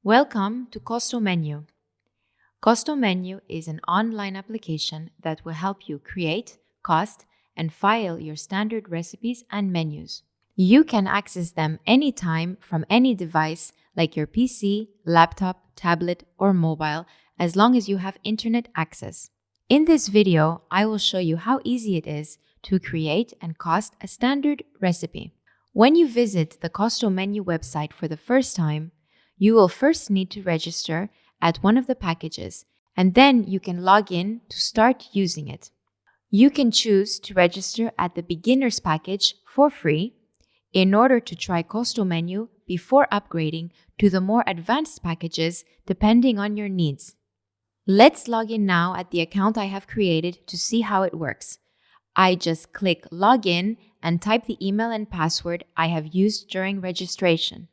Welcome to CostoMenu. CostoMenu is an online application that will help you create, cost, and file your standard recipes and menus. You can access them anytime from any device like your PC, laptop, tablet, or mobile, as long as you have internet access. In this video, I will show you how easy it is to create and cost a standard recipe. When you visit the CostoMenu website for the first time, you will first need to register at one of the packages, and then you can log in to start using it. You can choose to register at the beginner's package for free in order to try CostoMenu before upgrading to the more advanced packages depending on your needs. Let's log in now at the account I have created to see how it works. I just click Login and type the email and password I have used during registration.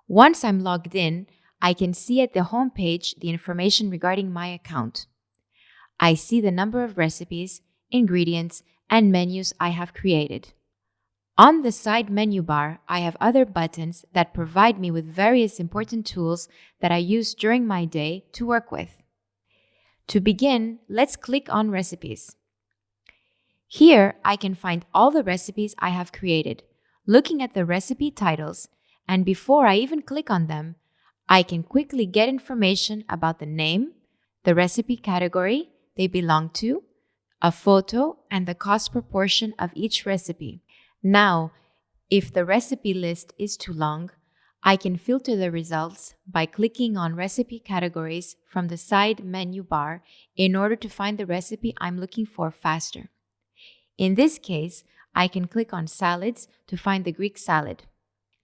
Once I'm logged in, I can see at the home page the information regarding my account. I see the number of recipes, ingredients, and menus I have created. On the side menu bar, I have other buttons that provide me with various important tools that I use during my day to work with. To begin, let's click on Recipes. Here, I can find all the recipes I have created. Looking at the recipe titles, and before I even click on them, I can quickly get information about the name, the recipe category they belong to, a photo, and the cost proportion of each recipe. Now, if the recipe list is too long, I can filter the results by clicking on recipe categories from the side menu bar in order to find the recipe I'm looking for faster. In this case, I can click on salads to find the Greek salad.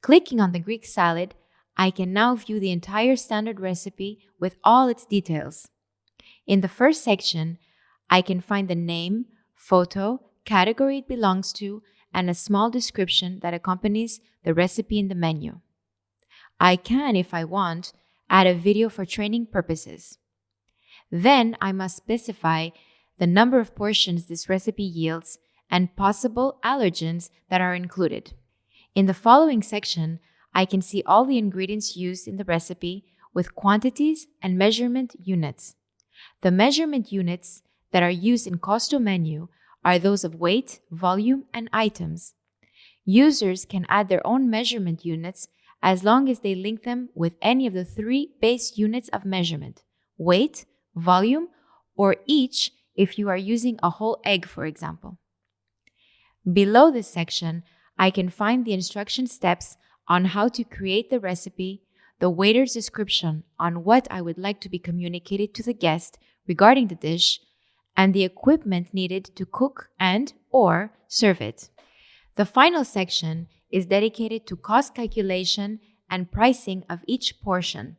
Clicking on the Greek salad, I can now view the entire standard recipe with all its details. In the first section, I can find the name, photo, category it belongs to, and a small description that accompanies the recipe in the menu. I can, if I want, add a video for training purposes. Then I must specify the number of portions this recipe yields and possible allergens that are included. In the following section, I can see all the ingredients used in the recipe with quantities and measurement units. The measurement units that are used in CostoMenu are those of weight, volume, and items. Users can add their own measurement units as long as they link them with any of the three base units of measurement: weight, volume, or each if you are using a whole egg, for example. Below this section, I can find the instruction steps on how to create the recipe, the waiter's description on what I would like to be communicated to the guest regarding the dish, and the equipment needed to cook and/or serve it. The final section is dedicated to cost calculation and pricing of each portion.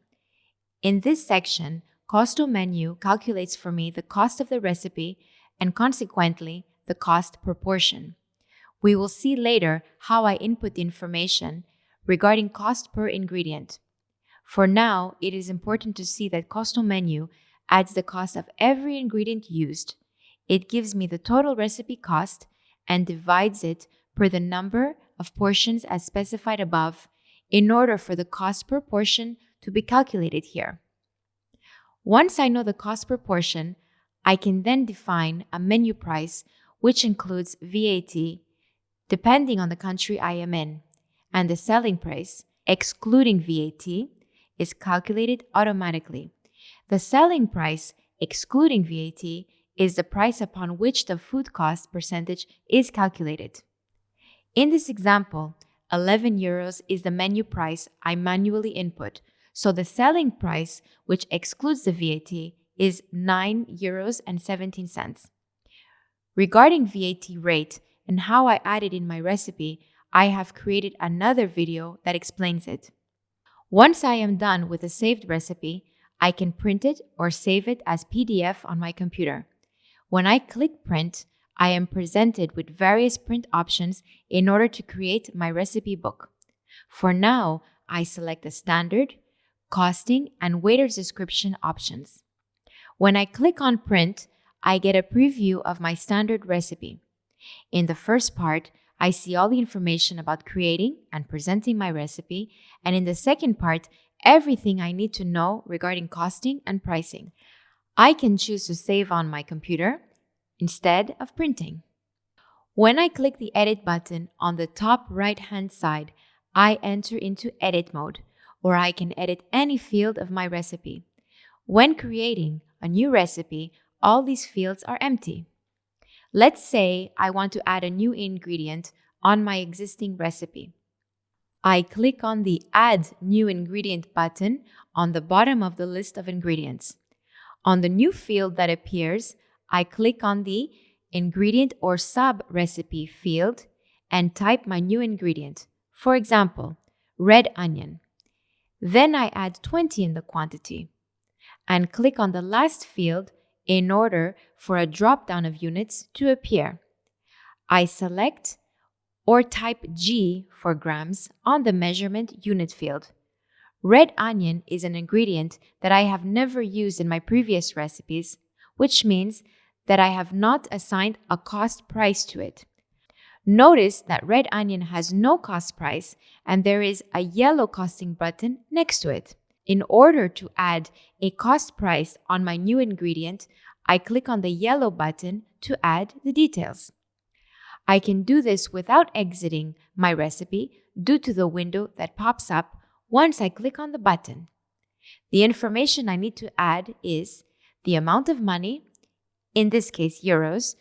In this section, CostoMenu calculates for me the cost of the recipe and consequently the cost per portion. We will see later how I input the information regarding cost per ingredient. For now, it is important to see that CostoMenu adds the cost of every ingredient used. It gives me the total recipe cost and divides it per the number of portions as specified above in order for the cost per portion to be calculated here. Once I know the cost per portion, I can then define a menu price which includes VAT, depending on the country I am in, and the selling price, excluding VAT, is calculated automatically. The selling price, excluding VAT, is the price upon which the food cost percentage is calculated. In this example, 11 euros is the menu price I manually input, so the selling price, which excludes the VAT, is 9.17 euros. Regarding VAT rate and how I add it in my recipe, I have created another video that explains it. Once I am done with a saved recipe, I can print it or save it as PDF on my computer. When I click print, I am presented with various print options in order to create my recipe book. For now, I select the standard, costing, and waiter's description options. When I click on print, I get a preview of my standard recipe. In the first part, I see all the information about creating and presenting my recipe, and in the second part, everything I need to know regarding costing and pricing. I can choose to save on my computer instead of printing. When I click the Edit button on the top right-hand side, I enter into edit mode, or I can edit any field of my recipe. When creating a new recipe, all these fields are empty. Let's say I want to add a new ingredient on my existing recipe. I click on the Add New Ingredient button on the bottom of the list of ingredients. On the new field that appears, I click on the Ingredient or Sub-Recipe field and type my new ingredient. For example, red onion. Then I add 20 in the quantity and click on the last field in order for a drop-down of units to appear. I select or type G for grams on the measurement unit field. Red onion is an ingredient that I have never used in my previous recipes, which means that I have not assigned a cost price to it. Notice that red onion has no cost price and there is a yellow costing button next to it. In order to add a cost price on my new ingredient, I click on the yellow button to add the details. I can do this without exiting my recipe due to the window that pops up once I click on the button. The information I need to add is the amount of money, in this case euros,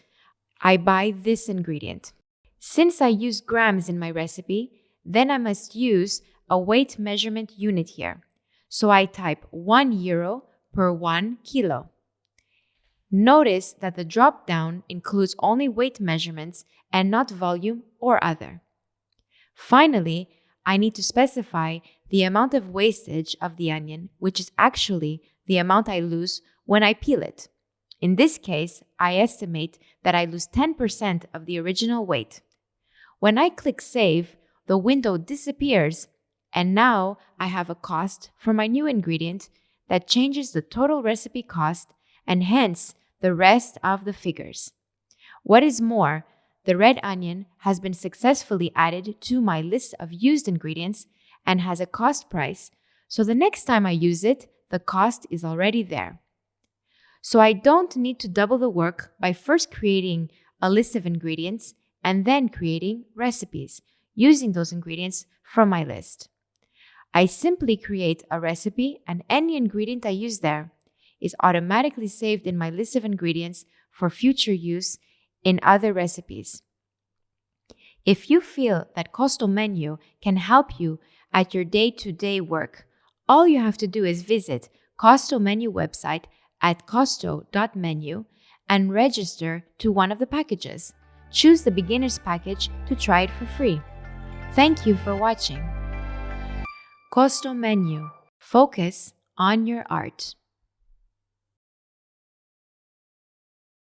I buy this ingredient. Since I use grams in my recipe, then I must use a weight measurement unit here. So I type 1 euro per 1 kilo. Notice that the drop-down includes only weight measurements and not volume or other. Finally, I need to specify the amount of wastage of the onion, which is actually the amount I lose when I peel it. In this case, I estimate that I lose 10% of the original weight. When I click Save, the window disappears, and now I have a cost for my new ingredient that changes the total recipe cost and hence the rest of the figures. What is more, the red onion has been successfully added to my list of used ingredients and has a cost price, so the next time I use it, the cost is already there. So I don't need to double the work by first creating a list of ingredients and then creating recipes using those ingredients from my list. I simply create a recipe and any ingredient I use there is automatically saved in my list of ingredients for future use in other recipes. If you feel that CostoMenu can help you at your day-to-day work, all you have to do is visit CostoMenu website at costo.menu and register to one of the packages. Choose the beginner's package to try it for free. Thank you for watching. CostoMenu. Focus on your art.